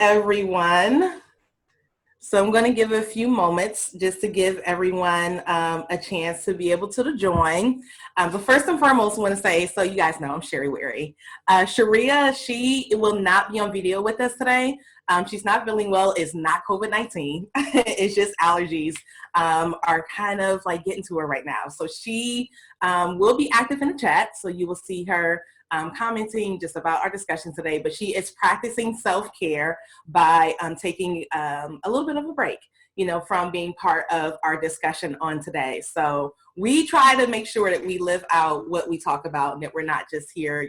Everyone. So I'm going to give a few moments just to give everyone a chance to be able to join. But first and foremost, I want to say, so you guys know I'm Sharea. Sharea, she will not be on video with us today. She's not feeling well. It's not COVID-19. It's just allergies are kind of like getting to her right now. So she will be active in the chat. So you will see her commenting just about our discussion today, but she is practicing self-care by taking a little bit of a break, from being part of our discussion on today. So we try to make sure that we live out what we talk about and that we're not just here,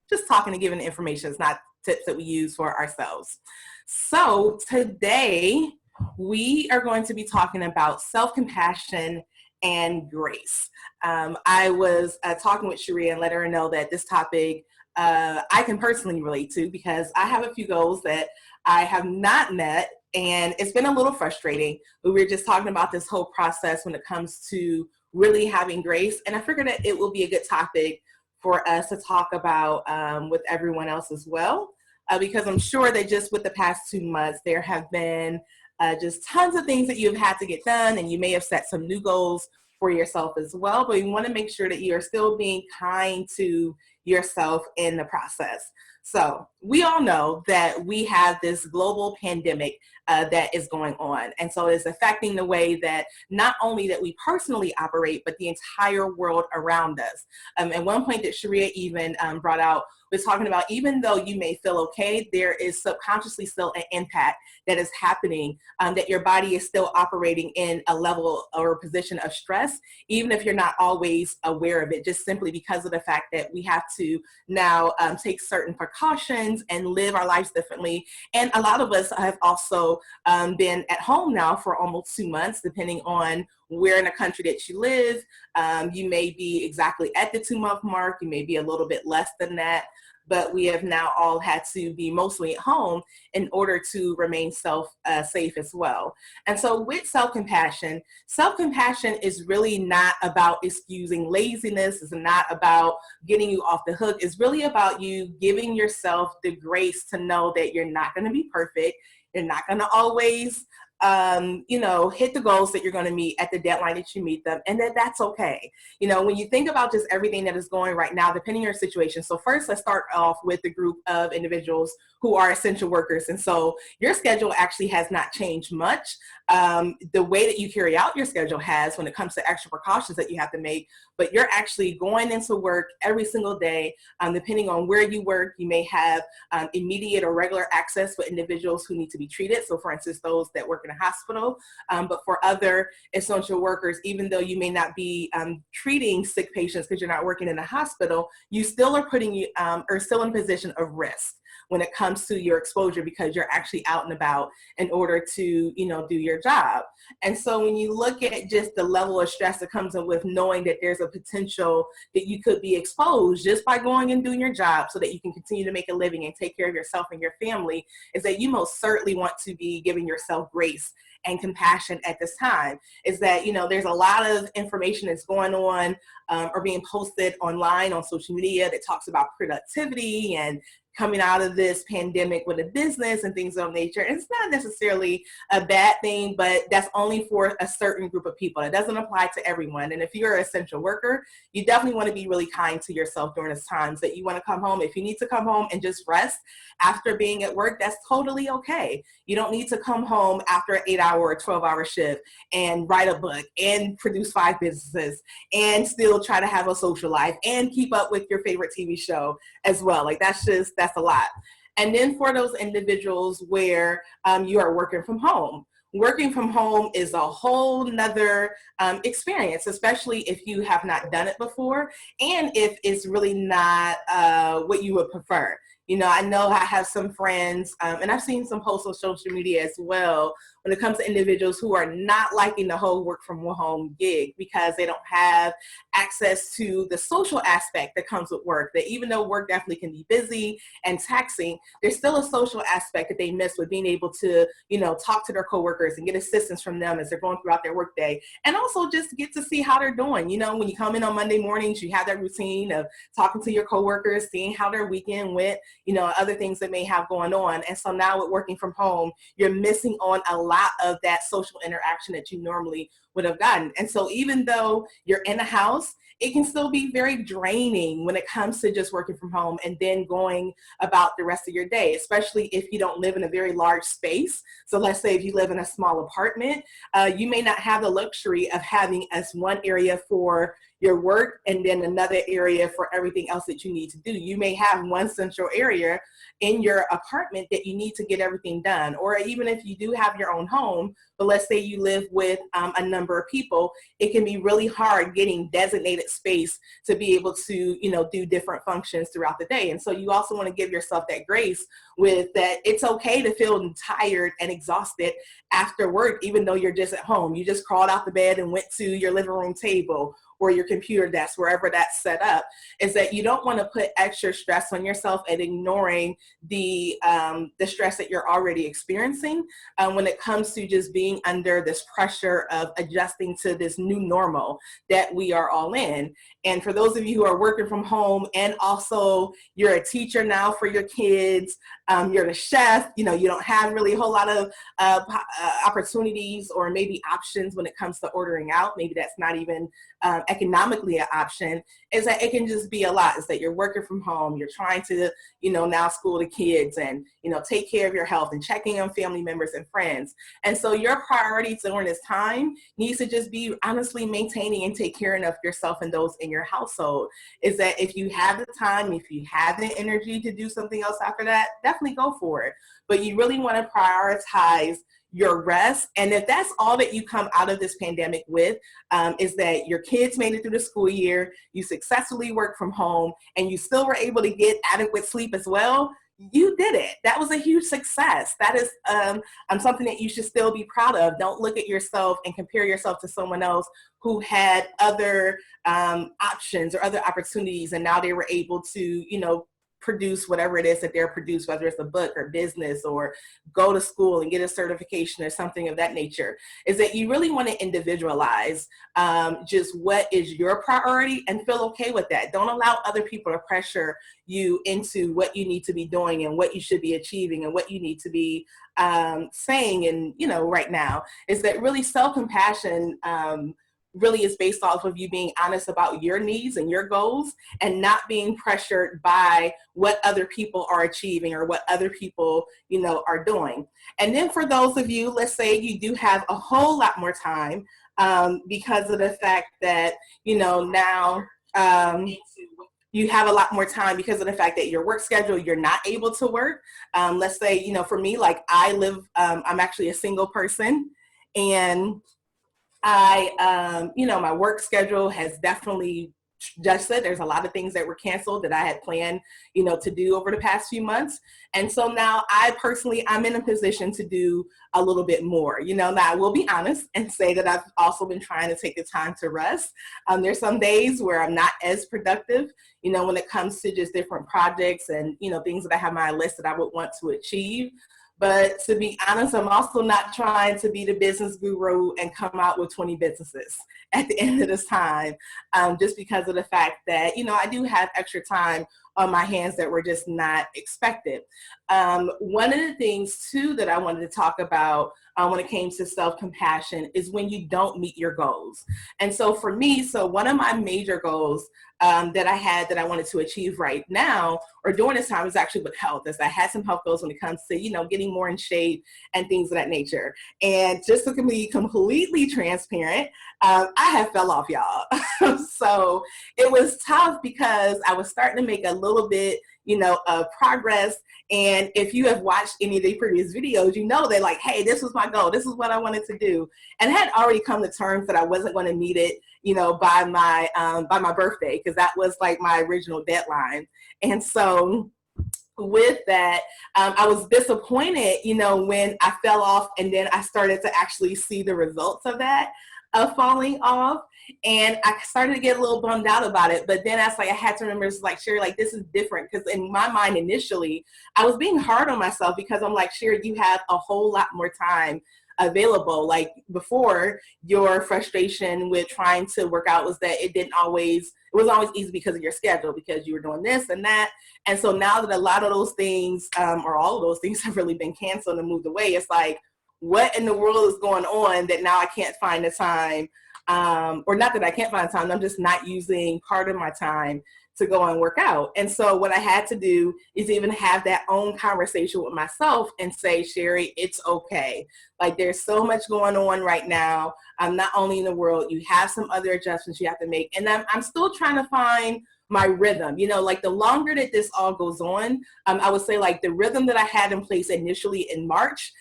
just talking and giving information. It's not tips that we use for ourselves. So today we are going to be talking about self-compassion and grace. I was talking with Sharea and let her know that this topic I can personally relate to because I have a few goals that I have not met, and it's been a little frustrating. But we were just talking about this whole process when it comes to really having grace, and I figured that it will be a good topic for us to talk about with everyone else as well, because I'm sure that just with the past 2 months, there have been just tons of things that you've had to get done, and you may have set some new goals for yourself as well, but you want to make sure that you're still being kind to yourself in the process. So we all know that we have this global pandemic that is going on. And so it's affecting the way that not only that we personally operate, but the entire world around us. At one point that Sharea even brought out was talking about, even though you may feel okay, there is subconsciously still an impact that is happening, that your body is still operating in a level or a position of stress, even if you're not always aware of it, just simply because of the fact that we have to now take certain precautions and live our lives differently. And a lot of us have also been at home now for almost 2 months, depending on where in the country that you live. You may be exactly at the 2-month mark, you may be a little bit less than that, but we have now all had to be mostly at home in order to remain safe as well. And so with self-compassion is really not about excusing laziness. It's not about getting you off the hook. It's really about you giving yourself the grace to know that you're not going to be perfect. You're not going to always hit the goals that you're going to meet at the deadline that you meet them, and that's okay. When you think about just everything that is going right now, depending on your situation. So first, let's start off with the group of individuals who are essential workers. And so your schedule actually has not changed much. The way that you carry out your schedule has when it comes to extra precautions that you have to make, but you're actually going into work every single day. Depending on where you work, you may have immediate or regular access with individuals who need to be treated. So for instance, those that work in a hospital, but for other essential workers, even though you may not be treating sick patients because you're not working in a hospital, you still are putting you are still in a position of risk when it comes to your exposure, because you're actually out and about in order to, do your job. And so when you look at just the level of stress that comes in with knowing that there's a potential that you could be exposed just by going and doing your job so that you can continue to make a living and take care of yourself and your family, is that you most certainly want to be giving yourself grace and compassion at this time. Is that, there's a lot of information that's going on or being posted online on social media that talks about productivity and coming out of this pandemic with a business and things of that nature. And it's not necessarily a bad thing, but that's only for a certain group of people. It doesn't apply to everyone. And if you're an essential worker, you definitely want to be really kind to yourself during this times that you want to come home. If you need to come home and just rest after being at work, that's totally okay. You don't need to come home after an 8-hour or 12-hour shift and write a book and produce 5 businesses and still try to have a social life and keep up with your favorite TV show as well. Like that's a lot. And then for those individuals where you are working from home is a whole nother experience, especially if you have not done it before and if it's really not what you would prefer. I know I have some friends, and I've seen some posts on social media as well, when it comes to individuals who are not liking the whole work from home gig because they don't have access to the social aspect that comes with work. That even though work definitely can be busy and taxing, there's still a social aspect that they miss with being able to, talk to their coworkers and get assistance from them as they're going throughout their workday, and also just get to see how they're doing. When you come in on Monday mornings, you have that routine of talking to your coworkers, seeing how their weekend went. other things that may have going on. And so now with working from home, you're missing on a lot of that social interaction that you normally would have gotten. And so even though you're in a house, it can still be very draining when it comes to just working from home and then going about the rest of your day, especially if you don't live in a very large space. So let's say if you live in a small apartment, you may not have the luxury of having as one area for your work and then another area for everything else that you need to do. You may have one central area in your apartment that you need to get everything done. Or even if you do have your own home, but let's say you live with a number of people, it can be really hard getting designated space to be able to, do different functions throughout the day. And so you also want to give yourself that grace with that it's okay to feel tired and exhausted after work, even though you're just at home. You just crawled out the bed and went to your living room table or your computer desk, wherever that's set up, is that you don't want to put extra stress on yourself and ignoring the stress that you're already experiencing when it comes to just being under this pressure of adjusting to this new normal that we are all in. And for those of you who are working from home and also you're a teacher now for your kids, you're the chef, you don't have really a whole lot of opportunities or maybe options when it comes to ordering out. Maybe that's not even economically an option, is that it can just be a lot. Is that you're working from home, you're trying to, now school the kids and, take care of your health and checking on family members and friends. And so your priority during this time needs to just be honestly maintaining and take care of yourself and those in your household. Is that if you have the time, if you have the energy to do something else after that, definitely go for it. But you really want to prioritize your rest. And if that's all that you come out of this pandemic with, is that your kids made it through the school year, you successfully worked from home, and you still were able to get adequate sleep as well, you did it. That was a huge success. That is something that you should still be proud of. Don't look at yourself and compare yourself to someone else who had other options or other opportunities, and now they were able to, produce whatever it is that they're produced, whether it's a book or business or go to school and get a certification or something of that nature. Is that you really want to individualize just what is your priority and feel okay with that. Don't allow other people to pressure you into what you need to be doing and what you should be achieving and what you need to be saying. And, right now is that really self-compassion really is based off of you being honest about your needs and your goals and not being pressured by what other people are achieving or what other people, are doing. And then for those of you, let's say you do have a whole lot more time because of the fact that, now you have a lot more time because of the fact that your work schedule, you're not able to work. Let's say, for me, like I live, I'm actually a single person, and my work schedule has definitely adjusted. There's a lot of things that were canceled that I had planned, to do over the past few months. And so now I'm in a position to do a little bit more, Now I will be honest and say that I've also been trying to take the time to rest. There's some days where I'm not as productive, when it comes to just different projects and, things that I have on my list that I would want to achieve. But to be honest, I'm also not trying to be the business guru and come out with 20 businesses at the end of this time, just because of the fact that, I do have extra time on my hands that were just not expected. One of the things, too, that I wanted to talk about when it came to self-compassion is when you don't meet your goals. And so for me, one of my major goals that I had that I wanted to achieve right now or during this time is actually with health, as I had some health goals when it comes to, getting more in shape and things of that nature. And just to be completely transparent, I have fell off, y'all. So it was tough because I was starting to make a little bit, of progress. And if you have watched any of the previous videos, they're like, hey, this was my goal. This is what I wanted to do. And I had already come to terms that I wasn't going to meet it, by my birthday, because that was like my original deadline. And so with that, I was disappointed, when I fell off, and then I started to actually see the results of that, of falling off. And I started to get a little bummed out about it. But then I had to remember, it's like, Sharea, like, this is different. Because in my mind, initially, I was being hard on myself because I'm like, Sharea, you have a whole lot more time available. Like before, your frustration with trying to work out was that it wasn't always easy because of your schedule, because you were doing this and that. And so now that a lot of those things, or all of those things have really been canceled and moved away, it's like, what in the world is going on that now I can't find the time, or not that I can't find time, I'm just not using part of my time to go and work out. And so what I had to do is even have that own conversation with myself and say, Sherry, it's okay. Like, there's so much going on right now. Not only in the world, you have some other adjustments you have to make. And I'm still trying to find my rhythm. Like the longer that this all goes on, I would say like the rhythm that I had in place initially in March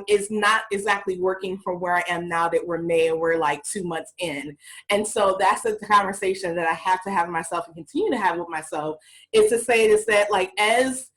is not exactly working from where I am now that we're May and we're like 2 months in. And so that's the conversation that I have to have with myself and continue to have with myself, is to say this, that like as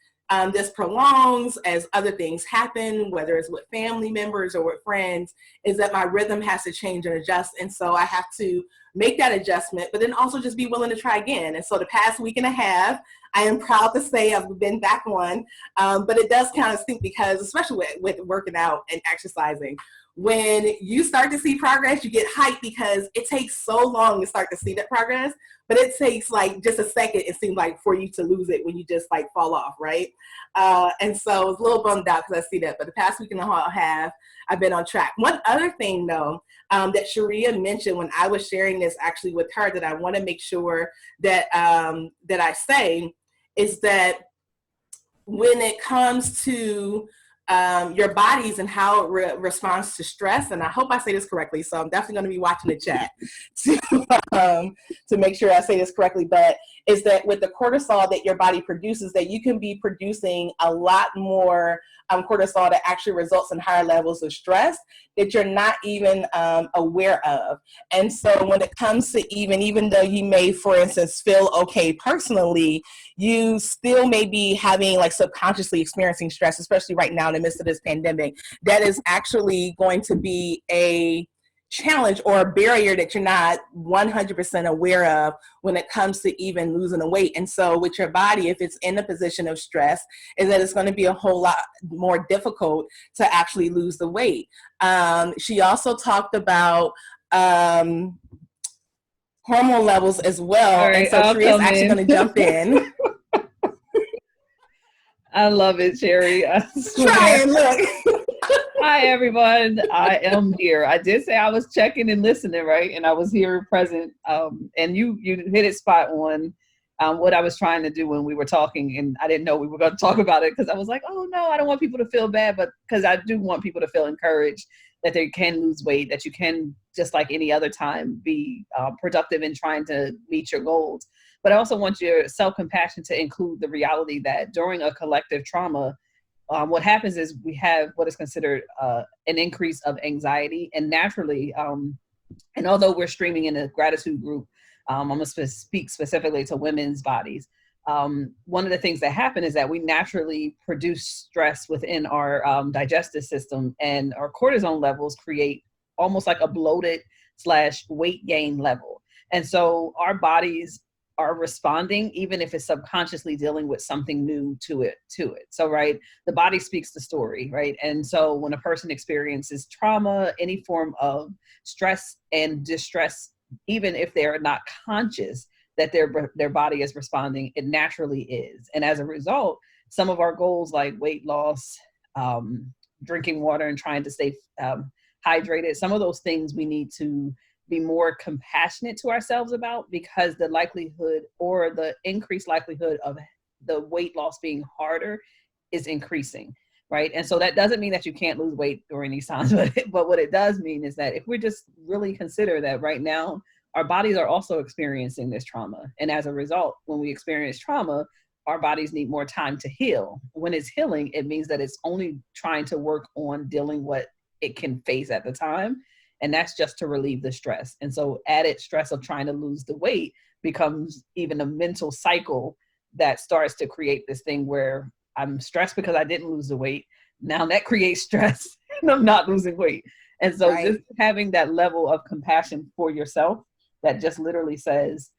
this prolongs, as other things happen, whether it's with family members or with friends, is that my rhythm has to change and adjust. And so I have to make that adjustment, but then also just be willing to try again. And so the past week and a half, I am proud to say I've been back on, but it does kind of stink because, especially with working out and exercising, when you start to see progress, you get hyped because it takes so long to start to see that progress, but it takes like just a second, it seems like, for you to lose it when you just like fall off, right? And so I was a little bummed out because I see that, but the past week and a half, I've been on track. One other thing though, that Sharea mentioned when I was sharing this actually with her, that I want to make sure that, that I say, is that when it comes to your bodies and how it responds to stress, and I hope I say this correctly, so I'm definitely going to be watching the chat to make sure I say this correctly, but is that with the cortisol that your body produces, that you can be producing a lot more cortisol that actually results in higher levels of stress that you're not even aware of. And so when it comes to even though you may, for instance, feel okay personally, you still may be having like subconsciously experiencing stress, especially right now in the midst of this pandemic, that is actually going to be a challenge or a barrier that you're not 100% aware of when it comes to even losing the weight. And so with your body, if it's in a position of stress, is that it's going to be a whole lot more difficult to actually lose the weight. She also talked about hormone levels as well. Right, and so Sharea's actually going to jump in. I love it, Sherry. I swear. Try and look. Hi, everyone. I am here. I did say I was checking and listening, right? And I was here present. And you hit it spot on what I was trying to do when we were talking. And I didn't know we were going to talk about it because I was like, oh, no, I don't want people to feel bad. But because I do want people to feel encouraged that they can lose weight, that you can, just like any other time, be productive in trying to meet your goals. But I also want your self-compassion to include the reality that during a collective trauma, what happens is we have what is considered an increase of anxiety. And naturally, and although we're streaming in a gratitude group, I'm going to speak specifically to women's bodies. One of the things that happen is that we naturally produce stress within our digestive system, and our cortisol levels create almost like a bloated / weight gain level. And so our bodies are responding, even if it's subconsciously dealing with something new to it. So, right, the body speaks the story, right? And so when a person experiences trauma, any form of stress and distress, even if they're not conscious that their body is responding, it naturally is. And as a result, some of our goals like weight loss, drinking water and trying to stay hydrated, some of those things we need to be more compassionate to ourselves about, because the likelihood or the increased likelihood of the weight loss being harder is increasing, right? And so that doesn't mean that you can't lose weight during these times, but what it does mean is that if we just really consider that right now, our bodies are also experiencing this trauma. And as a result, when we experience trauma, our bodies need more time to heal. When it's healing, it means that it's only trying to work on dealing what it can face at the time. And that's just to relieve the stress. And so added stress of trying to lose the weight becomes even a mental cycle that starts to create this thing where I'm stressed because I didn't lose the weight. Now that creates stress and I'm not losing weight. And so just having that level of compassion for yourself that just literally says,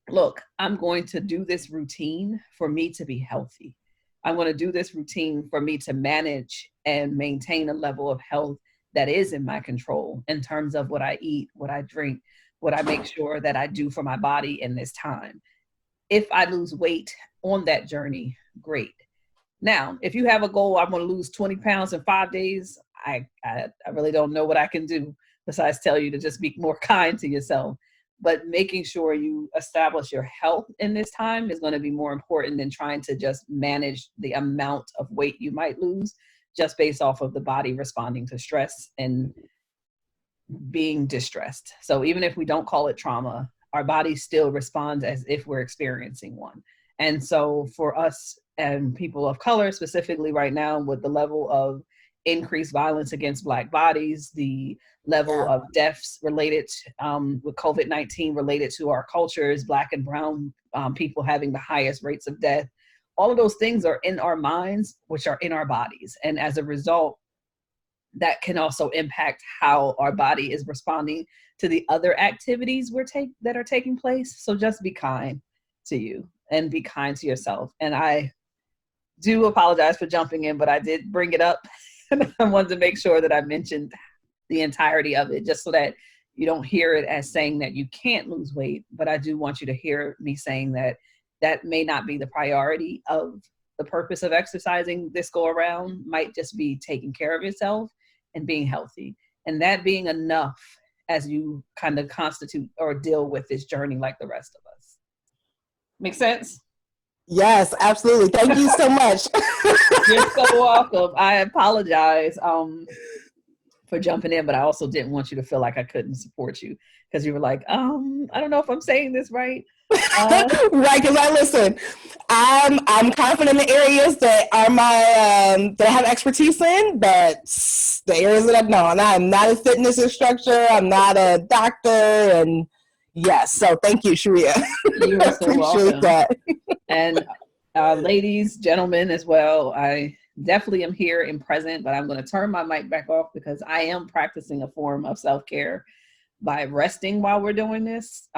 look, I'm going to do this routine for me to be healthy. I'm going to do this routine for me to manage and maintain a level of health that is in my control in terms of what I eat, what I drink, what I make sure that I do for my body in this time. If I lose weight on that journey, great. Now, if you have a goal, I'm going to lose 20 pounds in 5 days, I really don't know what I can do besides tell you to just be more kind to yourself. But making sure you establish your health in this time is going to be more important than trying to just manage the amount of weight you might lose just based off of the body responding to stress and being distressed. So even if we don't call it trauma, our body still responds as if we're experiencing one. And so for us and people of color, specifically right now, with the level of increased violence against Black bodies, the level of deaths related with COVID-19 related to our cultures, Black and brown people having the highest rates of death, all of those things are in our minds, which are in our bodies. And as a result, that can also impact how our body is responding to the other activities that are taking place. So just be kind to you and be kind to yourself. And I do apologize for jumping in, but I did bring it up. And I wanted to make sure that I mentioned the entirety of it, just so that you don't hear it as saying that you can't lose weight. But I do want you to hear me saying that that may not be the priority of the purpose of exercising this go around. Might just be taking care of yourself and being healthy. And that being enough as you kind of constitute or deal with this journey like the rest of us. Make sense? Yes, absolutely. Thank you so much. You're so welcome. I apologize for jumping in, but I also didn't want you to feel like I couldn't support you because you were like, I don't know if I'm saying this right. Right, because I listen. I'm confident in the areas that are my that I have expertise in, but the areas that I know, and I'm not a fitness instructor. I'm not a doctor, and yes. So thank you, Sharea. You are so welcome. That. And ladies, gentlemen, as well. I definitely am here and present, but I'm going to turn my mic back off because I am practicing a form of self-care by resting while we're doing this.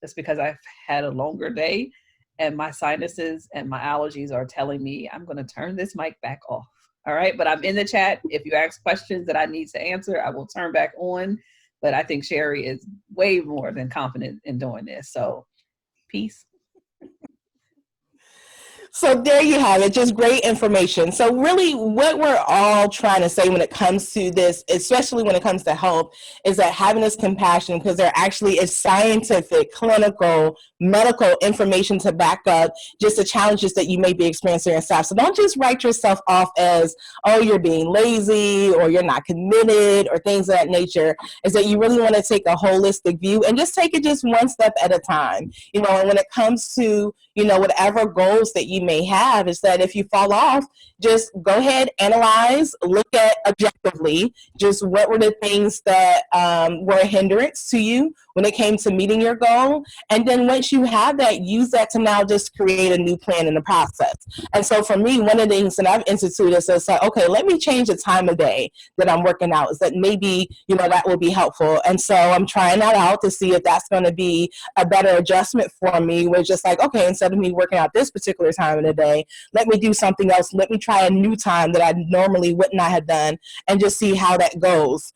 That's because I've had a longer day and my sinuses and my allergies are telling me I'm going to turn this mic back off. All right. But I'm in the chat. If you ask questions that I need to answer, I will turn back on. But I think Sherry is way more than confident in doing this. So peace. So there you have it, just great information. So really what we're all trying to say when it comes to this, especially when it comes to health, is that having this compassion, because there actually is scientific, clinical, medical information to back up just the challenges that you may be experiencing yourself. So don't just write yourself off as, oh, you're being lazy or you're not committed or things of that nature. Is that you really want to take a holistic view and just take it just one step at a time. You know, and when it comes to, you know, whatever goals that you may have, is that if you fall off, just go ahead, analyze, look at objectively, just what were the things that were a hindrance to you when it came to meeting your goal. And then once you have that, use that to now just create a new plan in the process. And so for me, one of the things that I've instituted is like, okay, let me change the time of day that I'm working out, is that maybe, you know, that will be helpful. And so I'm trying that out to see if that's going to be a better adjustment for me, where it's just like, okay, instead of me working out this particular time of the day, let me do something else. Let me try a new time that I normally would not have done and just see how that goes.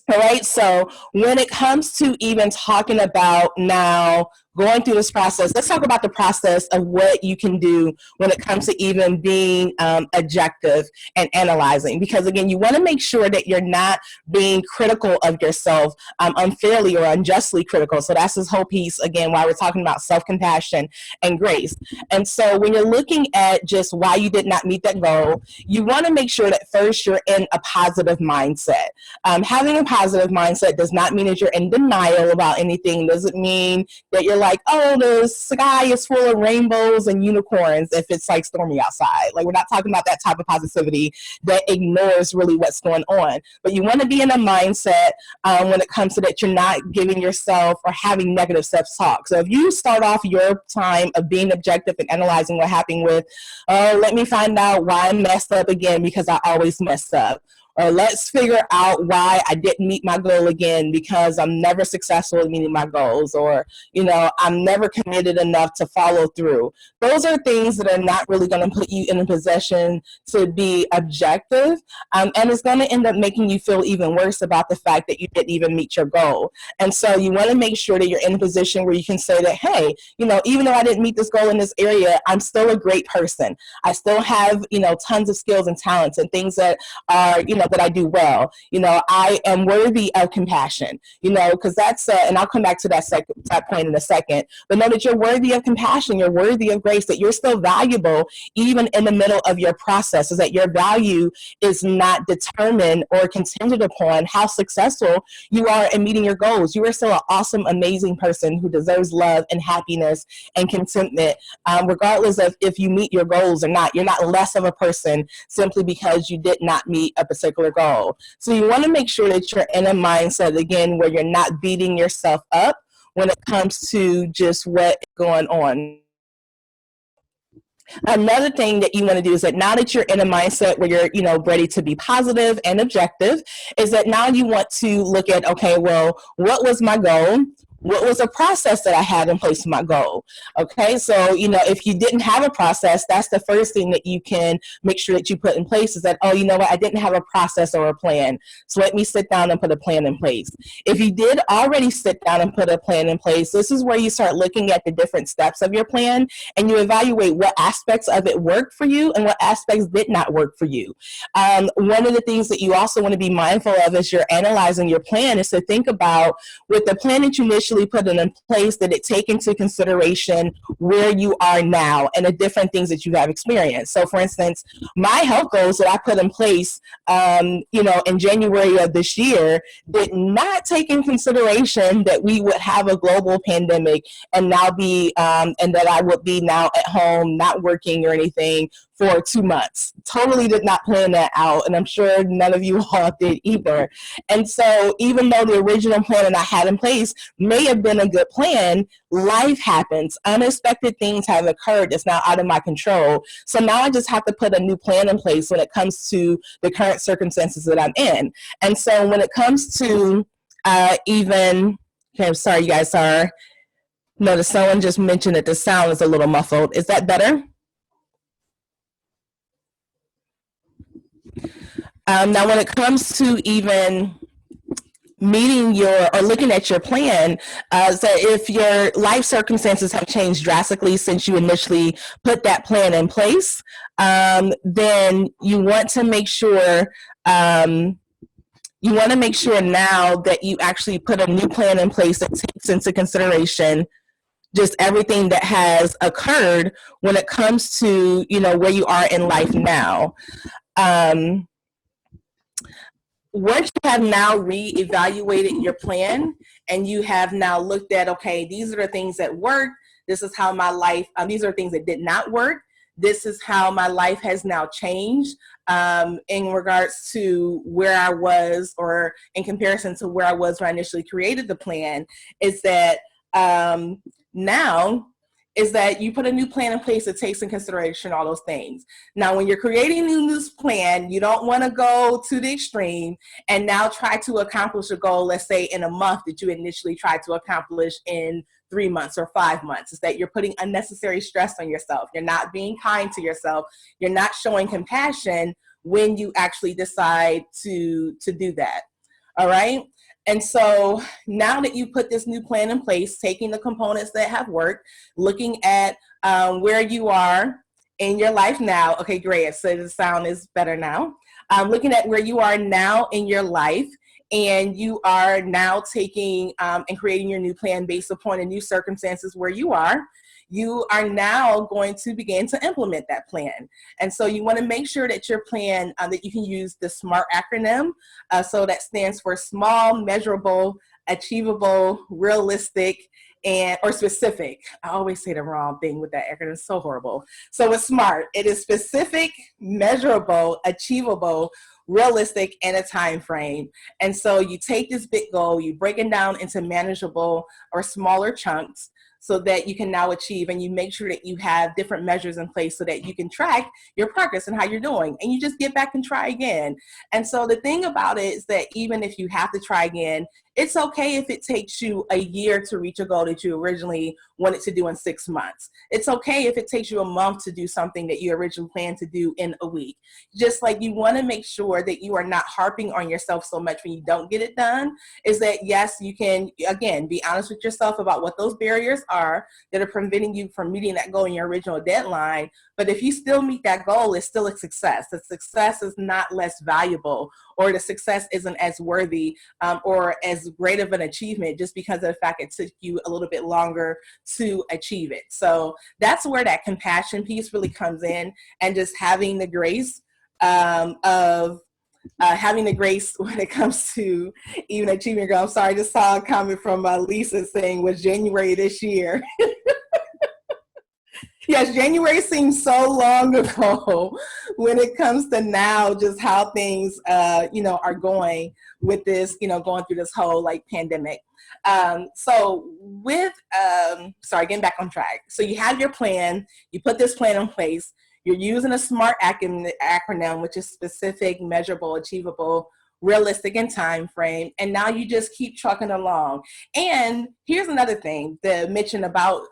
All right, so when it comes to even talking about now going through this process, let's talk about the process of what you can do when it comes to even being objective and analyzing. Because again, you want to make sure that you're not being critical of yourself unfairly or unjustly critical. So that's this whole piece, again, why we're talking about self-compassion and grace. And so when you're looking at just why you did not meet that goal, you want to make sure that first you're in a positive mindset. Having a positive mindset does not mean that you're in denial about anything. Doesn't mean that you're like, oh, the sky is full of rainbows and unicorns if it's like stormy outside. Like, we're not talking about that type of positivity that ignores really what's going on. But you want to be in a mindset when it comes to that you're not giving yourself or having negative self-talk. So if you start off your time of being objective and analyzing what happened with, oh, let me find out why I messed up again because I always mess up. or let's figure out why I didn't meet my goal again, because I'm never successful in meeting my goals, or, I'm never committed enough to follow through. Those are things that are not really going to put you in a position to be objective. And it's going to end up making you feel even worse about the fact that you didn't even meet your goal. And so you want to make sure that you're in a position where you can say that, hey, even though I didn't meet this goal in this area, I'm still a great person. I still have, tons of skills and talents and things that are, that I do well. I am worthy of compassion, because that's, and I'll come back to that point in a second, but know that you're worthy of compassion, you're worthy of grace, that you're still valuable even in the middle of your process, is that your value is not determined or contingent upon how successful you are in meeting your goals. You are still an awesome, amazing person who deserves love and happiness and contentment, regardless of if you meet your goals or not. You're not less of a person simply because you did not meet a particular goal. So you want to make sure that you're in a mindset, again, where you're not beating yourself up when it comes to just what is going on. Another thing that you want to do is that now that you're in a mindset where you're, ready to be positive and objective, is that now you want to look at, okay, well, what was my goal? What was a process that I had in place for my goal? Okay, so, if you didn't have a process, that's the first thing that you can make sure that you put in place, is that, oh, you know what, I didn't have a process or a plan. So let me sit down and put a plan in place. If you did already sit down and put a plan in place, this is where you start looking at the different steps of your plan, and you evaluate what aspects of it worked for you and what aspects did not work for you. One of the things that you also want to be mindful of as you're analyzing your plan is to think about, with the plan that you initially put in place, did it take into consideration where you are now and the different things that you have experienced? So for instance, my health goals that I put in place, in January of this year, did not take in consideration that we would have a global pandemic and now be, and that I would be now at home, not working or anything for 2 months. Totally did not plan that out, and I'm sure none of you all did either. And so even though the original plan that I had in place may have been a good plan, life happens. Unexpected things have occurred that's now out of my control. So now I just have to put a new plan in place when it comes to the current circumstances that I'm in. And so when it comes to okay, I'm sorry, you guys are, notice someone just mentioned that the sound is a little muffled. Is that better? Now, when it comes to even meeting your, or looking at your plan, so if your life circumstances have changed drastically since you initially put that plan in place, then you want to make sure now that you actually put a new plan in place that takes into consideration just everything that has occurred when it comes to, where you are in life now. Once you have now reevaluated your plan and you have now looked at, okay, these are the things that worked, this is how my life, these are things that did not work, this is how my life has now changed in regards to where I was, or in comparison to where I was when I initially created the plan, is that now is that you put a new plan in place that takes in consideration all those things. Now, when you're creating a new plan, you don't want to go to the extreme and now try to accomplish a goal, let's say in a month, that you initially tried to accomplish in 3 months or 5 months. Is that you're putting unnecessary stress on yourself. You're not being kind to yourself. You're not showing compassion when you actually decide to do that. All right. And so now that you put this new plan in place, taking the components that have worked, looking at where you are in your life now. Okay, great. So the sound is better now. Looking at where you are now in your life, and you are now taking and creating your new plan based upon the new circumstances where you are now going to begin to implement that plan. And so you want to make sure that your plan, that you can use the SMART acronym. So that stands for small, measurable, achievable, realistic, or specific. I always say the wrong thing with that acronym. It's so horrible. So it's SMART. It is specific, measurable, achievable, realistic, and a time frame. And so you take this big goal, you break it down into manageable or smaller chunks. so that you can now achieve, and you make sure that you have different measures in place so that you can track your progress and how you're doing, and you just get back and try again. And so the thing about it is that even if you have to try again, it's okay if it takes you a year to reach a goal that you originally wanted to do in 6 months. It's okay if it takes you a month to do something that you originally planned to do in a week. Just like you want to make sure that you are not harping on yourself so much when you don't get it done, is that yes, you can, again, be honest with yourself about what those barriers are that are preventing you from meeting that goal in your original deadline. But if you still meet that goal, it's still a success. The success is not less valuable, or the success isn't as worthy or as great of an achievement just because of the fact it took you a little bit longer to achieve it. So that's where that compassion piece really comes in, and just having the grace of having the grace when it comes to even achieving your goal. I'm sorry, I just saw a comment from Lisa saying, was January this year? Yes, January seems so long ago when it comes to now, just how things, are going with this, going through this whole like pandemic. Getting back on track. So you have your plan, you put this plan in place, you're using a SMART acronym, which is specific, measurable, achievable, realistic, and time frame. And now you just keep trucking along. And here's another thing to mention about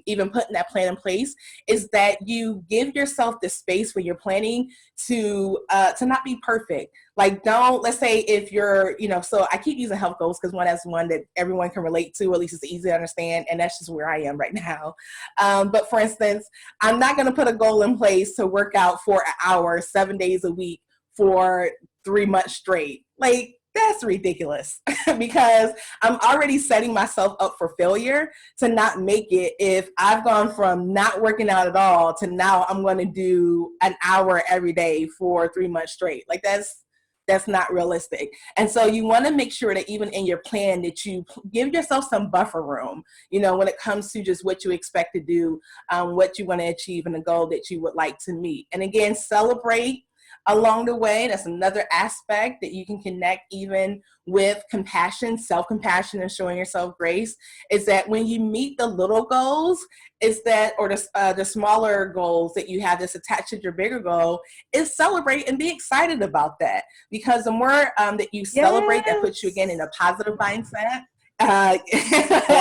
even putting that plan in place, is that you give yourself the space when you're planning to not be perfect. Like, let's say if you're, so I keep using health goals because that's one that everyone can relate to, at least it's easy to understand. And that's just where I am right now. But for instance, I'm not going to put a goal in place to work out for an hour, 7 days a week for 3 months straight. Like, that's ridiculous because I'm already setting myself up for failure to not make it if I've gone from not working out at all to now I'm going to do an hour every day for 3 months straight. Like, that's not realistic. And so you want to make sure that even in your plan that you give yourself some buffer room, when it comes to just what you expect to do, what you want to achieve, and the goal that you would like to meet. And again, celebrate along the way. That's another aspect that you can connect even with compassion, self-compassion, and showing yourself grace, is that when you meet the little goals, or the smaller goals that you have that's attached to your bigger goal, is celebrate and be excited about that. Because the more that you celebrate, that puts you again in a positive mindset. I'm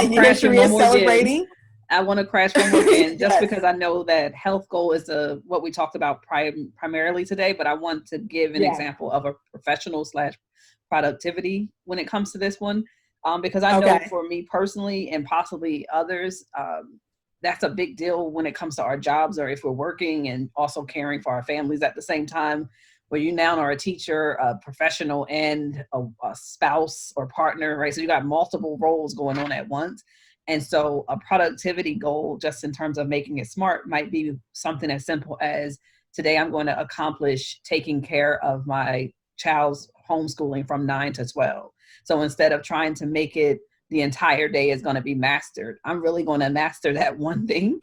You hear crashing Sharea one more celebrating. again. I want to crash one more again, just Yes. because I know that health goal is what we talked about primarily today, but I want to give an example of a professional / productivity when it comes to this one, because I know for me personally and possibly others, that's a big deal when it comes to our jobs, or if we're working and also caring for our families at the same time, where you now are a teacher, a professional, and a spouse or partner, right? So you got multiple roles going on at once. And so a productivity goal, just in terms of making it smart, might be something as simple as, today I'm going to accomplish taking care of my child's homeschooling from 9 to 12. So instead of trying to make it the entire day is going to be mastered, I'm really going to master that one thing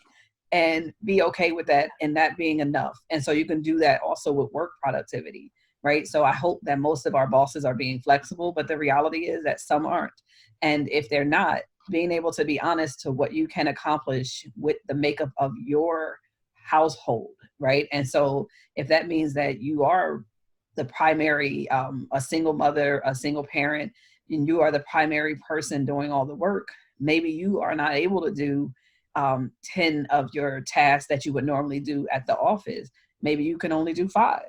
and be okay with that, and that being enough. And so you can do that also with work productivity, right? So I hope that most of our bosses are being flexible, but the reality is that some aren't. And if they're not, being able to be honest to what you can accomplish with the makeup of your household, right? And so if that means that you are the primary, a single mother, a single parent, and you are the primary person doing all the work, maybe you are not able to do 10 of your tasks that you would normally do at the office. Maybe you can only do 5.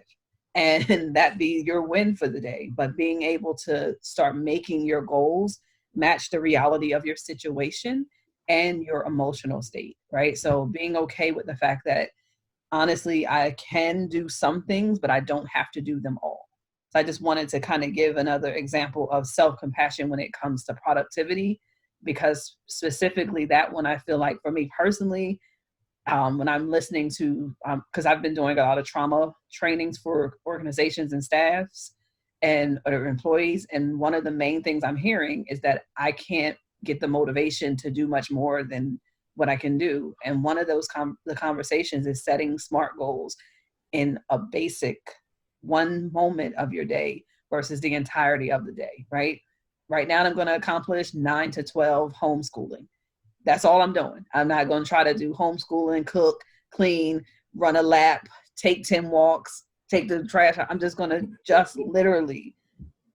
And that be your win for the day. But being able to start making your goals match the reality of your situation and your emotional state, right? So being okay with the fact that, honestly, I can do some things, but I don't have to do them all. So I just wanted to kind of give another example of self-compassion when it comes to productivity, because specifically that one, I feel like for me personally, when I'm listening to, because I've been doing a lot of trauma trainings for organizations and staffs and or employees. And one of the main things I'm hearing is that I can't get the motivation to do much more than what I can do. And one of those the conversations is setting SMART goals in a basic one moment of your day versus the entirety of the day, right? Right now, I'm going to accomplish 9 to 12 homeschooling. That's all I'm doing. I'm not going to try to do homeschooling, cook, clean, run a lap, take 10 walks, take the trash. I'm just going to just literally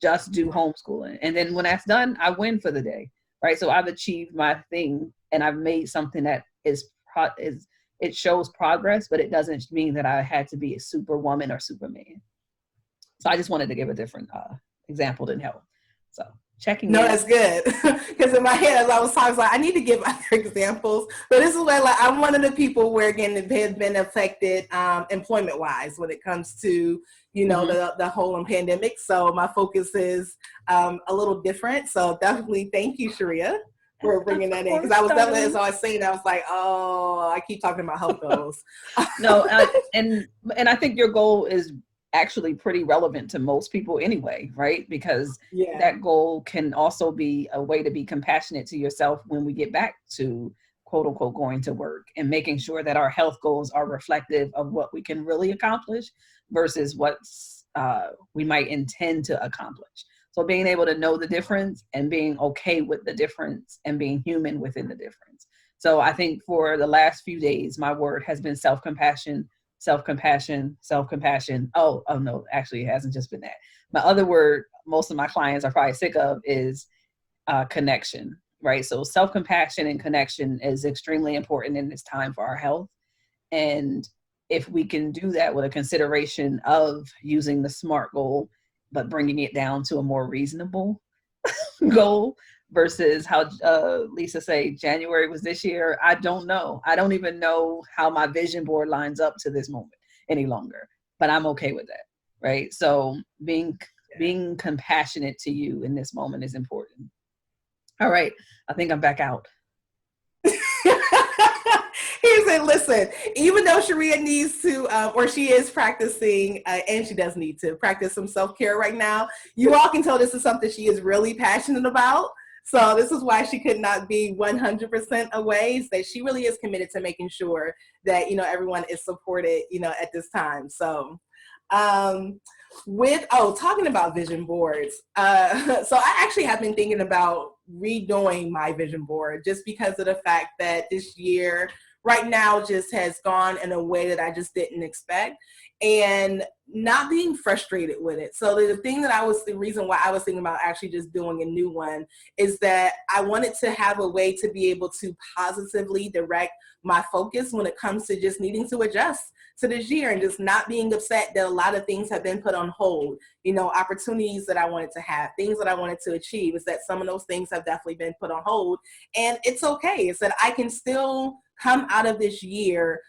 just do homeschooling. And then when that's done, I win for the day, right? So I've achieved my thing and I've made something that it shows progress, but it doesn't mean that I had to be a superwoman or superman. So I just wanted to give a different example to help. So checking No, in. that's good. Because in my head, as I was talking, I was like, I need to give other examples. But this is where, like, I'm one of the people where, again, have been affected employment-wise when it comes to, you know, the whole pandemic. So my focus is a little different. So definitely thank you, Sharea, for bringing that in. Because I was definitely, as I was saying, I was like, oh, I keep talking about health goals. No, and I think your goal is actually pretty relevant to most people anyway, right? Because that goal can also be a way to be compassionate to yourself when we get back to quote unquote going to work, and making sure that our health goals are reflective of what we can really accomplish versus what we might intend to accomplish. So being able to know the difference and being okay with the difference and being human within the difference. So I think for the last few days, my word has been self-compassion, self-compassion, self-compassion. Oh no, actually it hasn't just been that. My other word most of my clients are probably sick of is connection, right? So self-compassion and connection is extremely important in this time for our health. And if we can do that with a consideration of using the SMART goal, but bringing it down to a more reasonable goal versus how Lisa say January was this year. I don't know. I don't even know how my vision board lines up to this moment any longer, but I'm okay with that. Right. So being compassionate to you in this moment is important. All right. I think I'm back out. He said, listen, even though Sharea needs to, or she is practicing, and she does need to practice some self-care right now, you all can tell this is something she is really passionate about. So this is why she could not be 100% away, is that she really is committed to making sure that, you know, everyone is supported, you know, at this time. So talking about vision boards. So I actually have been thinking about redoing my vision board just because of the fact that this year right now just has gone in a way that I just didn't expect, and not being frustrated with it. So the reason why I was thinking about actually just doing a new one is that I wanted to have a way to be able to positively direct my focus when it comes to just needing to adjust to this year and just not being upset that a lot of things have been put on hold. You know, opportunities that I wanted to have, things that I wanted to achieve, is that some of those things have definitely been put on hold, and it's okay. It's that I can still come out of this year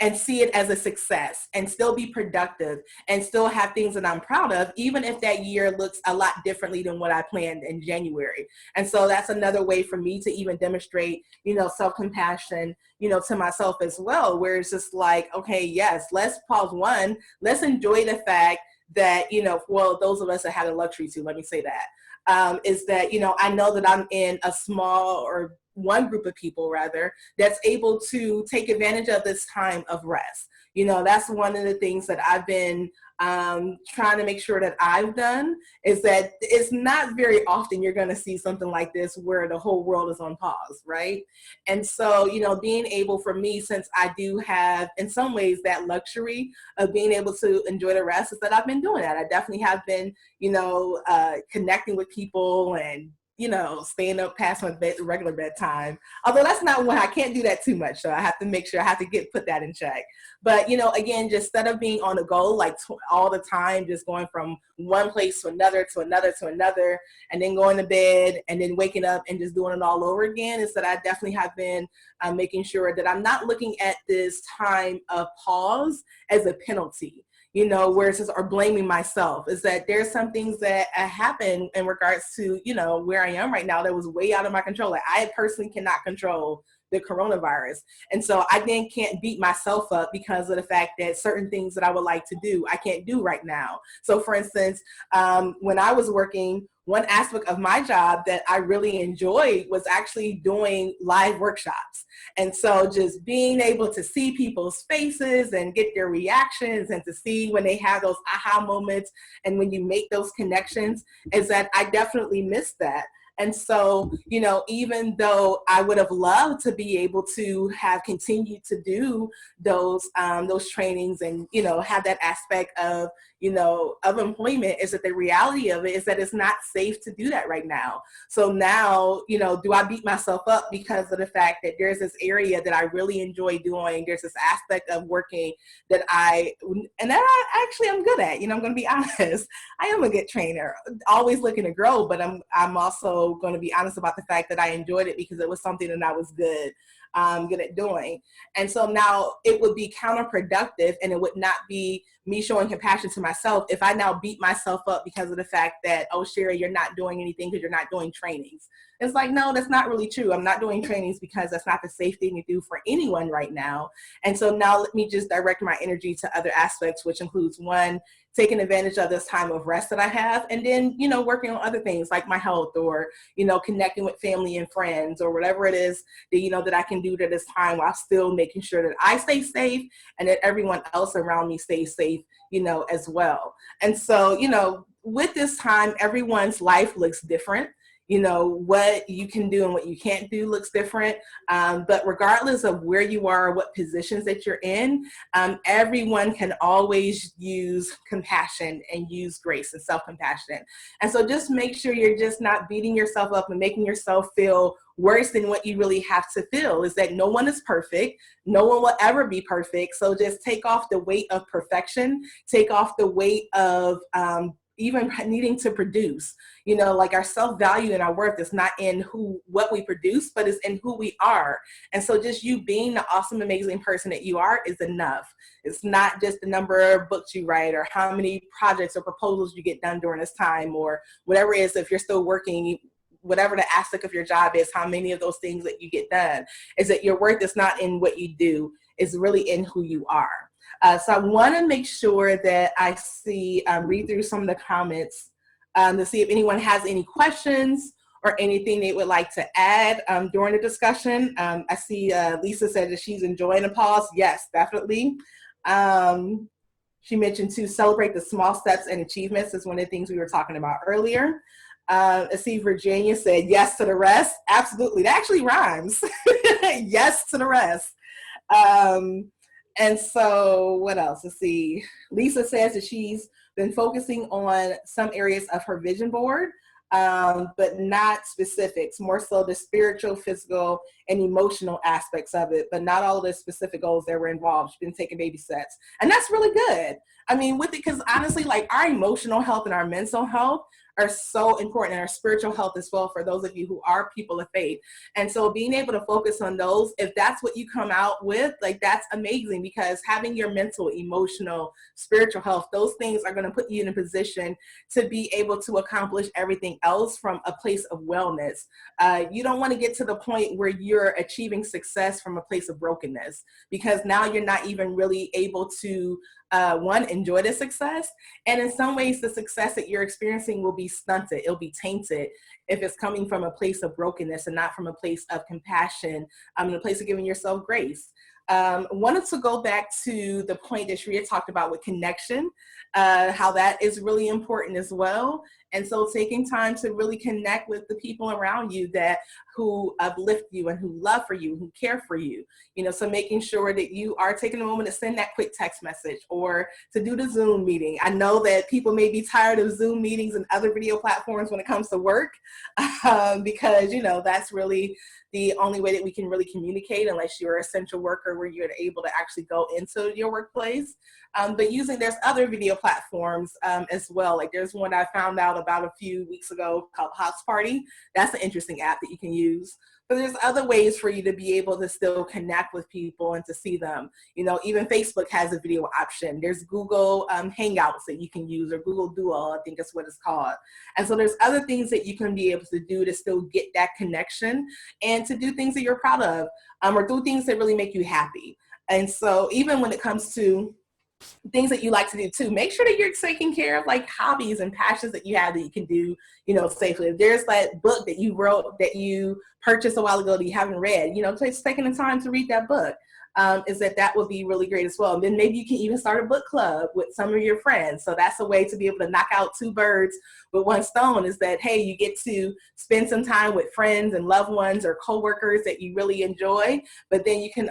and see it as a success and still be productive and still have things that I'm proud of, even if that year looks a lot differently than what I planned in January. And so that's another way for me to even demonstrate, you know, self-compassion, you know, to myself as well, where it's just like, okay, yes, let's pause one, let's enjoy the fact that, you know, well, those of us that had a luxury to, let me say that, is that, you know, I know that I'm in a small or one group of people rather that's able to take advantage of this time of rest. You know, that's one of the things that I've been trying to make sure that I've done, is that it's not very often you're going to see something like this where the whole world is on pause, right? And so, you know, being able for me, since I do have in some ways that luxury of being able to enjoy the rest, is that I've been doing that. I definitely have been, you know, connecting with people and, you know, staying up past my regular bedtime. Although that's not when I can't do that too much. So I have to make sure I have to put that in check. But, you know, again, just instead of being on the go, like all the time, just going from one place to another, to another, to another, and then going to bed and then waking up and just doing it all over again, is that I definitely have been making sure that I'm not looking at this time of pause as a penalty. You know, where it says, or blaming myself, is that there's some things that happen in regards to, you know, where I am right now that was way out of my control. Like I personally cannot control the coronavirus. And so I then can't beat myself up because of the fact that certain things that I would like to do, I can't do right now. So for instance, when I was working, one aspect of my job that I really enjoyed was actually doing live workshops. And so just being able to see people's faces and get their reactions and to see when they have those aha moments and when you make those connections, is that I definitely miss that. And so, you know, even though I would have loved to be able to have continued to do those trainings and, you know, have that aspect of, you know, of employment, is that the reality of it is that it's not safe to do that right now. So now, you know, do I beat myself up because of the fact that there's this area that I really enjoy doing? There's this aspect of working that I actually I'm good at. You know, I'm going to be honest. I am a good trainer, always looking to grow, but I'm also going to be honest about the fact that I enjoyed it because it was something that I was good at doing. And so now it would be counterproductive, and it would not be me showing compassion to myself if I now beat myself up because of the fact that, oh, Sharea, you're not doing anything because you're not doing trainings. It's like, no, that's not really true. I'm not doing trainings because that's not the safe thing to do for anyone right now. And so now let me just direct my energy to other aspects, which includes, one, taking advantage of this time of rest that I have, and then, you know, working on other things like my health, or, you know, connecting with family and friends, or whatever it is that, you know, that I can do at this time while still making sure that I stay safe and that everyone else around me stays safe, you know, as well. And so, you know, with this time, everyone's life looks different. You know, what you can do and what you can't do looks different. But regardless of where you are, what positions that you're in, everyone can always use compassion and use grace and self-compassion. And so just make sure you're just not beating yourself up and making yourself feel worse than what you really have to feel. Is that no one is perfect. No one will ever be perfect. So just take off the weight of perfection, take off the weight of even needing to produce. You know, like, our self-value and our worth is not in what we produce, but is in who we are. And so just you being the awesome, amazing person that you are is enough. It's not just the number of books you write or how many projects or proposals you get done during this time, or whatever it is. If you're still working, whatever the aspect of your job is, how many of those things that you get done, is that your worth is not in what you do, it's really in who you are. So I want to make sure that I read through some of the comments to see if anyone has any questions or anything they would like to add during the discussion. I see Lisa said that she's enjoying the pause. Yes, definitely. She mentioned to celebrate the small steps and achievements is one of the things we were talking about earlier. I see Virginia said yes to the rest. Absolutely. That actually rhymes. Yes to the rest. And so what else? Let's see. Lisa says that she's been focusing on some areas of her vision board, but not specifics, more so the spiritual, physical, and emotional aspects of it, but not all the specific goals that were involved. She's been taking baby steps. And that's really good. I mean, with it, because honestly, like, our emotional health and our mental health are so important, and our spiritual health as well, for those of you who are people of faith. And so being able to focus on those, if that's what you come out with, like, that's amazing, because having your mental, emotional, spiritual health, those things are going to put you in a position to be able to accomplish everything else from a place of wellness. You don't want to get to the point where you're achieving success from a place of brokenness, because now you're not even really able to one, enjoy the success, and in some ways the success that you're experiencing will be stunted, it'll be tainted if it's coming from a place of brokenness and not from a place of compassion, in a place of giving yourself grace. Wanted to go back to the point that Sharea talked about with connection, how that is really important as well. And so taking time to really connect with the people around you who uplift you and who love for you, who care for you. You know, so making sure that you are taking a moment to send that quick text message or to do the Zoom meeting. I know that people may be tired of Zoom meetings and other video platforms when it comes to work, because, you know, that's really the only way that we can really communicate, unless you're an essential worker where you're able to actually go into your workplace. But there's other video platforms as well. Like, there's one I found out about a few weeks ago called House Party. That's an interesting app that you can use. But there's other ways for you to be able to still connect with people and to see them. You know, even Facebook has a video option. There's Google Hangouts that you can use, or Google Duo, I think is what it's called. And so there's other things that you can be able to do to still get that connection and to do things that you're proud of, or do things that really make you happy. And so even when it comes to things that you like to do too, make sure that you're taking care of, like, hobbies and passions that you have that you can do, you know, safely. If there's that book that you wrote, that you purchased a while ago that you haven't read, you know, just taking the time to read that book. is that would be really great as well. And then maybe you can even start a book club with some of your friends. So that's a way to be able to knock out two birds with one stone, is that, hey, you get to spend some time with friends and loved ones or coworkers that you really enjoy, but then you can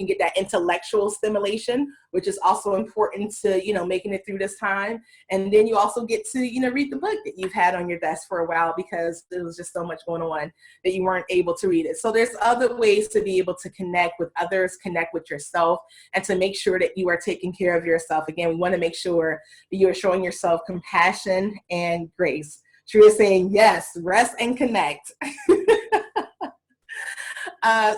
get that intellectual stimulation, which is also important to, making it through this time. And then you also get to, read the book that you've had on your desk for a while because there was just so much going on that you weren't able to read it. So there's other ways to be able to connect with others, connect with yourself, and to make sure that you are taking care of yourself. Again, we want to make sure that you are showing yourself compassion and grace. Sharea is saying, yes, rest and connect.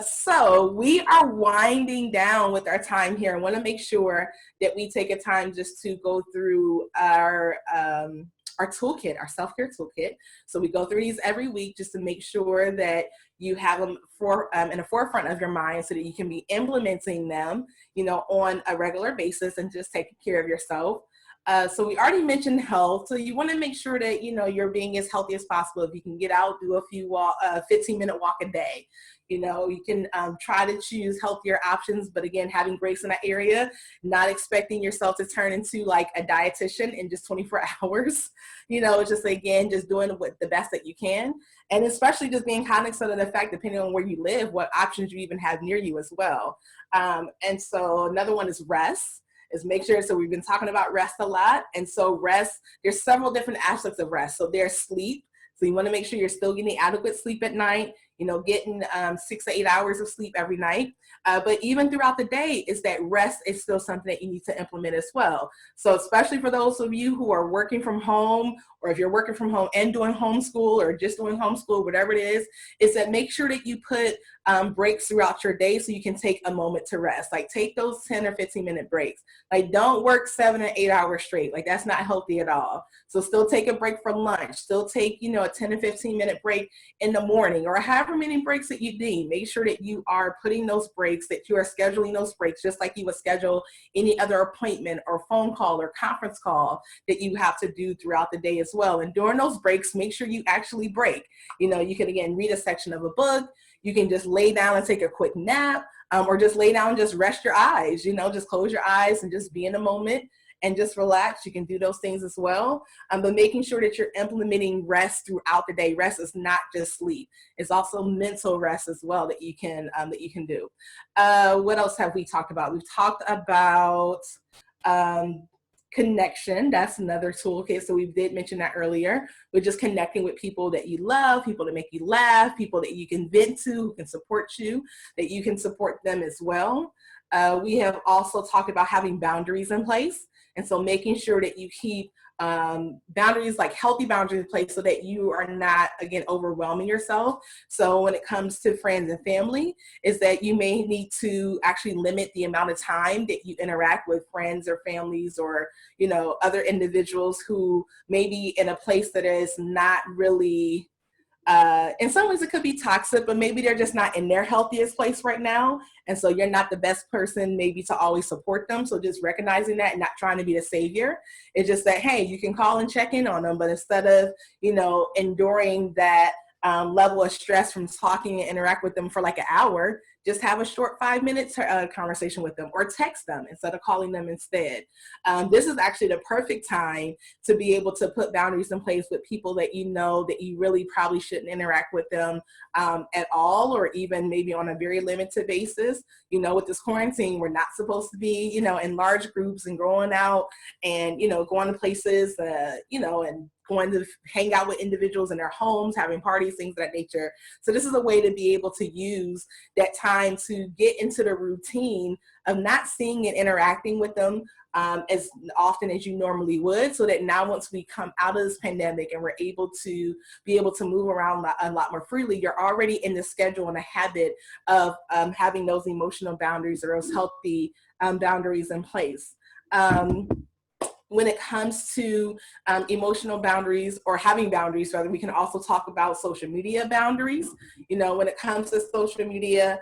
So we are winding down with our time here. I want to make sure that we take a time just to go through our toolkit, our self-care toolkit. So we go through these every week just to make sure that you have them in the forefront of your mind so that you can be implementing them, on a regular basis and just taking care of yourself. So we already mentioned health. So you want to make sure that, you're being as healthy as possible. If you can get out, do a few 15-minute walk a day. You can try to choose healthier options, but again, having grace in that area, not expecting yourself to turn into like a dietitian in just 24 hours, just again, just doing the best that you can. And especially just being cognizant of the fact, depending on where you live, what options you even have near you as well. And so another one is rest. Is make sure, so we've been talking about rest a lot. And so rest, there's several different aspects of rest. So there's sleep. So you want to make sure you're still getting adequate sleep at night, getting 6 to 8 hours of sleep every night. But even throughout the day, is that rest is still something that you need to implement as well. So especially for those of you who are working from home, or if you're working from home and doing homeschool or just doing homeschool, whatever it is that make sure that you put breaks throughout your day so you can take a moment to rest. Like take those 10 or 15-minute breaks. Like don't work 7 or 8 hours straight. Like that's not healthy at all. So still take a break from lunch. Still take, a 10 or 15-minute break in the morning, or however many breaks that you need. Make sure that you are putting those breaks, that you are scheduling those breaks just like you would schedule any other appointment or phone call or conference call that you have to do throughout the day as well. And during those breaks, make sure you actually break. You can, again, read a section of a book. You can just lay down and take a quick nap, or just lay down and just rest your eyes, just close your eyes and just be in the moment and just relax. You can do those things as well. But making sure that you're implementing rest throughout the day. Rest is not just sleep. It's also mental rest as well that you can do. What else have we talked about? We've talked about connection. That's another toolkit. So we did mention that earlier. We're just connecting with people that you love, people that make you laugh, people that you can vent to, who can support you, that you can support them as well. We have also talked about having boundaries in place. And so making sure that you keep boundaries, like healthy boundaries in place, so that you are not, again, overwhelming yourself. So when it comes to friends and family, is that you may need to actually limit the amount of time that you interact with friends or families or, other individuals who may be in a place that is not really, in some ways it could be toxic, but maybe they're just not in their healthiest place right now. And so you're not the best person maybe to always support them. So just recognizing that and not trying to be the savior. It's just that, hey, you can call and check in on them, but instead of, enduring that level of stress from talking and interact with them for like an hour, just have a short 5-minute conversation with them, or text them instead of calling them instead. This is actually the perfect time to be able to put boundaries in place with people that that you really probably shouldn't interact with them at all, or even maybe on a very limited basis. With this quarantine, we're not supposed to be, in large groups and going out and, going to places, and going to hang out with individuals in their homes, having parties, things of that nature. So this is a way to be able to use that time to get into the routine of not seeing and interacting with them as often as you normally would, so that now once we come out of this pandemic and we're able to move around a lot more freely, you're already in the schedule and a habit of having those emotional boundaries or those healthy boundaries in place. When it comes to emotional boundaries, or having boundaries rather, we can also talk about social media boundaries. When it comes to social media,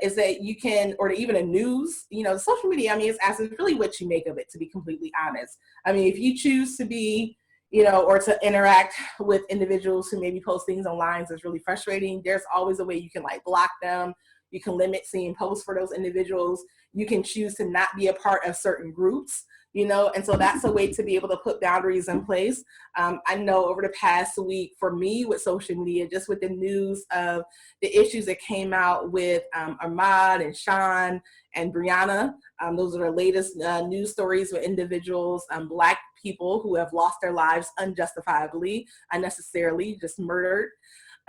is that you can, or even a news, social media, it's really what you make of it, to be completely honest. If you choose to be, or to interact with individuals who maybe post things online that's really frustrating, there's always a way you can like block them. You can limit seeing posts for those individuals. You can choose to not be a part of certain groups, and so that's a way to be able to put boundaries in place. I know over the past week for me with social media, just with the news of the issues that came out with Ahmad and Sean and Brianna, those are the latest news stories with individuals, Black people who have lost their lives unjustifiably, unnecessarily, just murdered.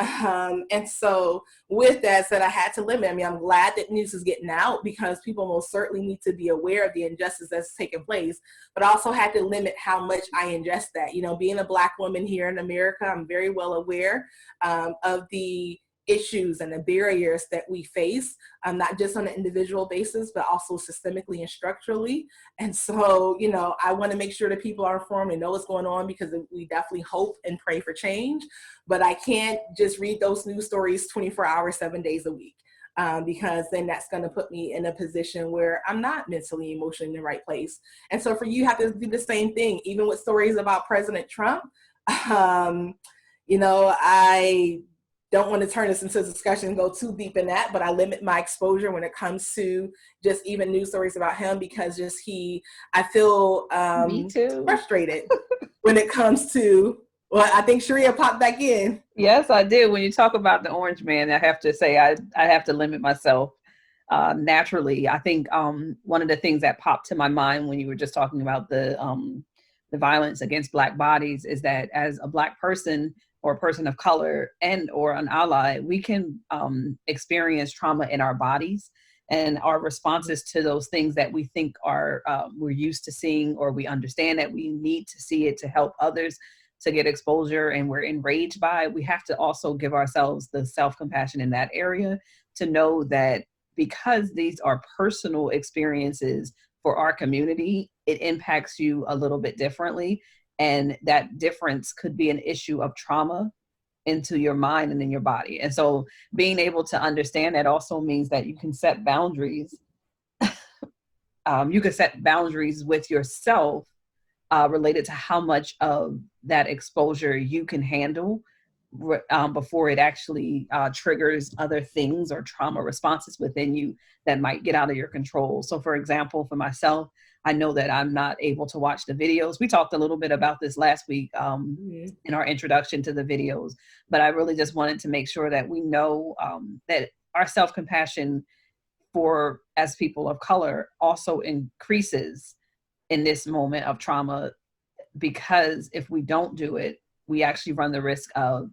And so with that said, I had to limit. I mean, I'm glad that news is getting out because people most certainly need to be aware of the injustice that's taking place, but I also had to limit how much I ingest that. Being a Black woman here in America, I'm very well aware of the issues and the barriers that we face, not just on an individual basis, but also systemically and structurally. And so, I want to make sure that people are informed and know what's going on because we definitely hope and pray for change. But I can't just read those news stories 24 hours, 7 days a week. Because then that's going to put me in a position where I'm not mentally, emotionally in the right place. And so for you have to do the same thing, even with stories about President Trump. I don't want to turn this into a discussion and go too deep in that, but I limit my exposure when it comes to just even news stories about him because I feel Me too. frustrated when it comes to, well, I think Sharea popped back in. Yes, I did. When you talk about the orange man, I have to say I have to limit myself naturally. I think one of the things that popped to my mind when you were just talking about the violence against Black bodies is that as a Black person or a person of color and or an ally, we can experience trauma in our bodies, and our responses to those things that we think are we're used to seeing, or we understand that we need to see it to help others to get exposure and we're enraged by, we have to also give ourselves the self-compassion in that area to know that because these are personal experiences for our community, it impacts you a little bit differently. And that difference could be an issue of trauma into your mind and in your body. And so being able to understand that also means that you can set boundaries. You can set boundaries with yourself related to how much of that exposure you can handle before it actually triggers other things or trauma responses within you that might get out of your control. So for example, for myself, I know that I'm not able to watch the videos. We talked a little bit about this last week in our introduction to the videos, but I really just wanted to make sure that we know that our self-compassion for as people of color also increases in this moment of trauma, because if we don't do it, we actually run the risk of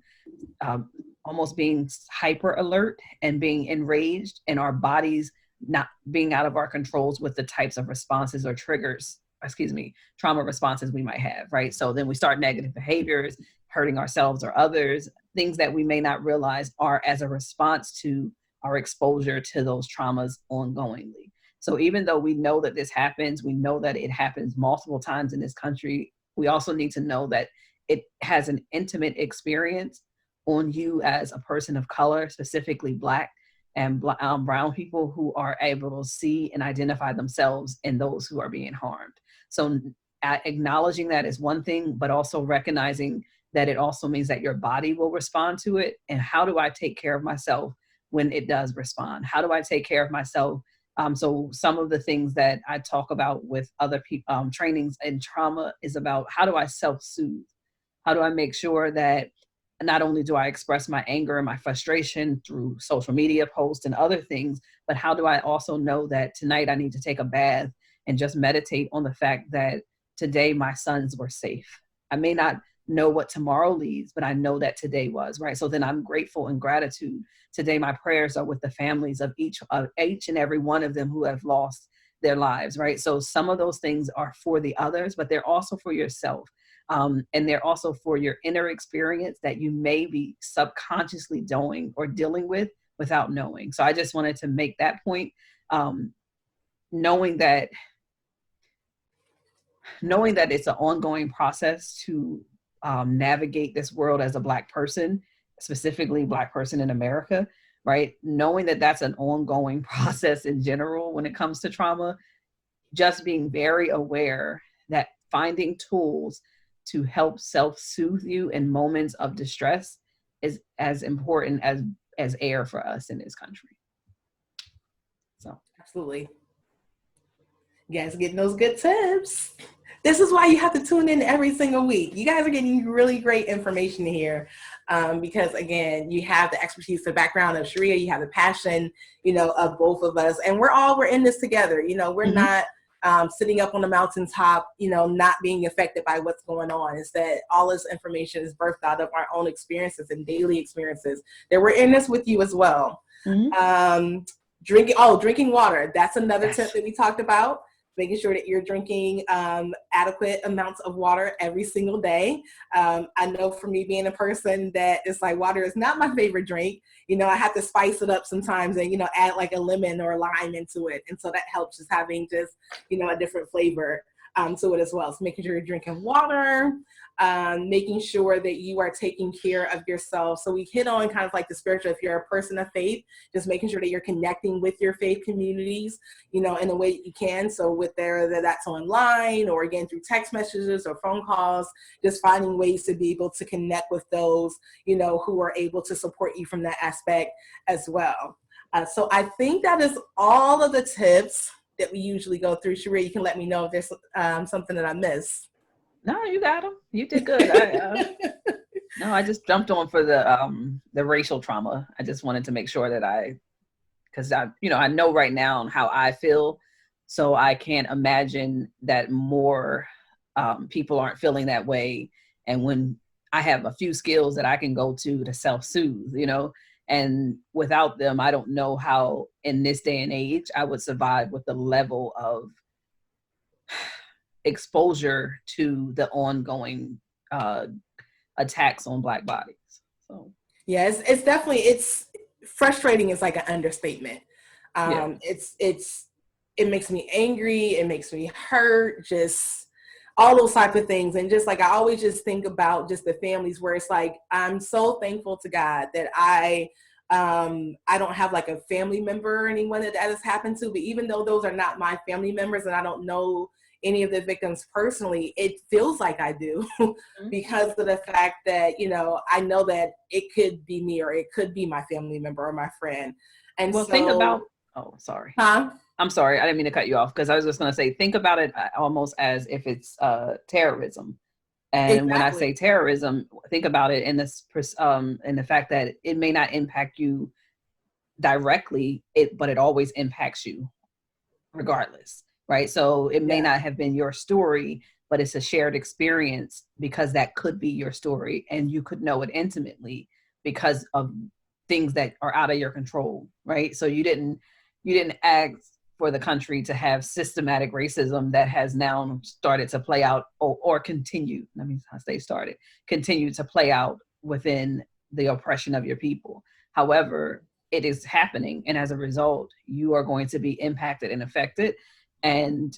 almost being hyper alert and being enraged, and our bodies not being out of our controls with the types of responses or trauma responses we might have, right? So then we start negative behaviors, hurting ourselves or others, things that we may not realize are as a response to our exposure to those traumas ongoingly. So even though we know that this happens, we know that it happens multiple times in this country, we also need to know that it has an intimate experience on you as a person of color, specifically Black and brown people who are able to see and identify themselves in those who are being harmed. So acknowledging that is one thing, but also recognizing that it also means that your body will respond to it. And how do I take care of myself when it does respond? How do I take care of myself? So some of the things that I talk about with other people, trainings in trauma, is about how do I self-soothe? How do I make sure that not only do I express my anger and my frustration through social media posts and other things, but how do I also know that tonight I need to take a bath and just meditate on the fact that today my sons were safe. I may not know what tomorrow leads, but I know that today was, right? So then I'm grateful and gratitude. Today, my prayers are with the families of each and every one of them who have lost their lives, right? So some of those things are for the others, but they're also for yourself. And they're also for your inner experience that you may be subconsciously doing or dealing with without knowing. So I just wanted to make that point, knowing that it's an ongoing process to navigate this world as a Black person, specifically Black person in America, right? Knowing that that's an ongoing process in general when it comes to trauma, just being very aware that finding tools to help self-soothe you in moments of distress is as important as air for us in this country. So Absolutely. You guys are getting those good tips. This is why you have to tune in every single week. You guys are getting really great information here because, again, you have the expertise, the background of Sharea, you have the passion, of both of us. And we're in this together. We're not sitting up on the mountaintop, not being affected by what's going on. It's that all this information is birthed out of our own experiences and daily experiences, that we're in this with you as well. Drinking water. That's another tip that we talked about. Making sure that you're drinking adequate amounts of water every single day. I know for me, being a person that is like, water is not my favorite drink. I have to spice it up sometimes and, add like a lemon or a lime into it. And so that helps, just having just, a different flavor to it as well. So making sure you're drinking water, making sure that you are taking care of yourself. So we hit on kind of like the spiritual, if you're a person of faith, just making sure that you're connecting with your faith communities, in the way that you can. So whether that's online or again through text messages or phone calls, just finding ways to be able to connect with those, who are able to support you from that aspect as well. So I think that is all of the tips that we usually go through. Sharea, you can let me know if there's something that I missed. no, you got them. You did good. No, I just jumped on for the racial trauma. I just wanted to make sure that because I know right now how I feel, so I can't imagine that more people aren't feeling that way. And when I have a few skills that I can go to self-soothe, and without them, I don't know how in this day and age I would survive with the level of exposure to the ongoing attacks on Black bodies. So yeah, it's definitely, it's frustrating is like an understatement. It makes me angry, it makes me hurt, just all those types of things. And just like, I always just think about just the families where it's like, I'm so thankful to God that I don't have like a family member or anyone that has happened to, but even though those are not my family members and I don't know any of the victims personally, it feels like I do because of the fact that, I know that it could be me or it could be my family member or my friend. And well, so think about, oh, sorry. I'm sorry. I didn't mean to cut you off because I was just going to say, think about it almost as if it's terrorism. And exactly. When I say terrorism, think about it in this, in the fact that it may not impact you directly, but it always impacts you regardless, right? So it may not have been your story, but it's a shared experience because that could be your story, and you could know it intimately because of things that are out of your control, right? So you didn't ask for the country to have systematic racism that has now started to play out or continue. Let me say continue to play out within the oppression of your people. However, it is happening. And as a result, you are going to be impacted and affected. And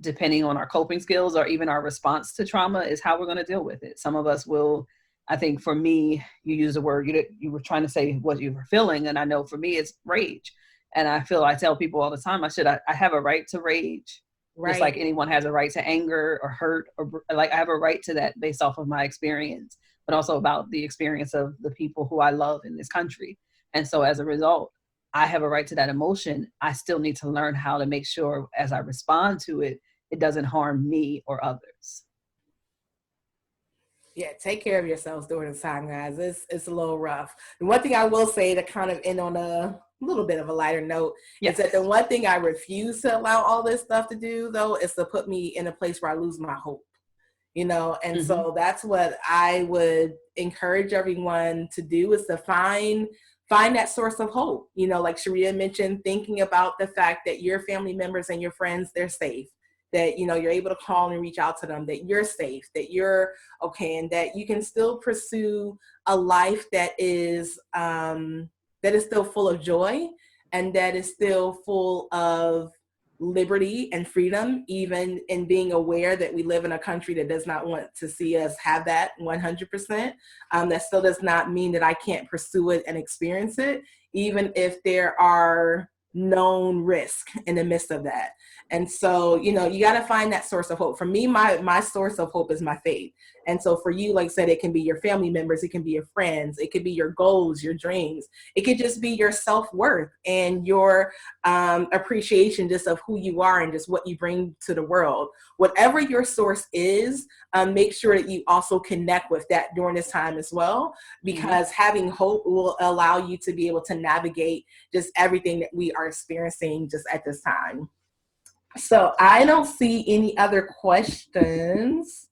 depending on our coping skills or even our response to trauma is how we're going to deal with it. Some of us will, I think for me, you use a word, you were trying to say what you were feeling. And I know for me, it's rage. And I tell people all the time, I have a right to rage, right. Just like anyone has a right to anger or hurt, or like I have a right to that based off of my experience, but also about the experience of the people who I love in this country. And so as a result, I have a right to that emotion. I still need to learn how to make sure as I respond to it, it doesn't harm me or others. Yeah, take care of yourselves during this time, guys. It's a little rough. The one thing I will say to kind of end on a little bit of a lighter note is that the one thing I refuse to allow all this stuff to do, though, is to put me in a place where I lose my hope. And so that's what I would encourage everyone to do, is to find that source of hope. Like Sharea mentioned, thinking about the fact that your family members and your friends, they're safe, that, you're able to call and reach out to them, that you're safe, that you're okay, and that you can still pursue a life that is still full of joy and that is still full of liberty and freedom, even in being aware that we live in a country that does not want to see us have that 100%. That still does not mean that I can't pursue it and experience it, even if there are known risk in the midst of that. And so, you know, you got to find that source of hope. For me, my source of hope is my faith. And so for you, like I said, it can be your family members, it can be your friends, it could be your goals, your dreams. It could just be your self-worth and your appreciation just of who you are and just what you bring to the world. Whatever your source is, make sure that you also connect with that during this time as well, because having hope will allow you to be able to navigate just everything that we are experiencing just at this time. So I don't see any other questions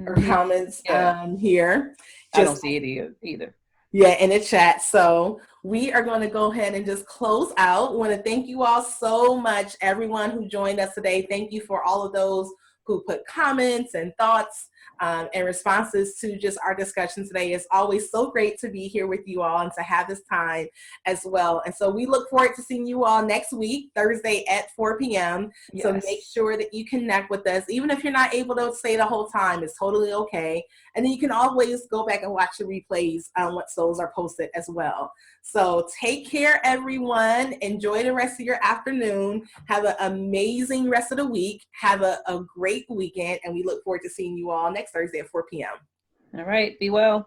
or comments here. I don't see it either. Yeah, in the chat. So we are going to go ahead and just close out. I want to thank you all so much, everyone who joined us today. Thank you for all of those who put comments and thoughts and responses to just our discussion today. It's always so great to be here with you all and to have this time as well. And so we look forward to seeing you all next week, Thursday at 4 p.m. Yes. So make sure that you connect with us. Even if you're not able to stay the whole time, it's totally okay. And then you can always go back and watch the replays once those are posted as well. So take care, everyone. Enjoy the rest of your afternoon. Have an amazing rest of the week. Have a great weekend. And we look forward to seeing you all next Thursday at 4 p.m. All right. Be well.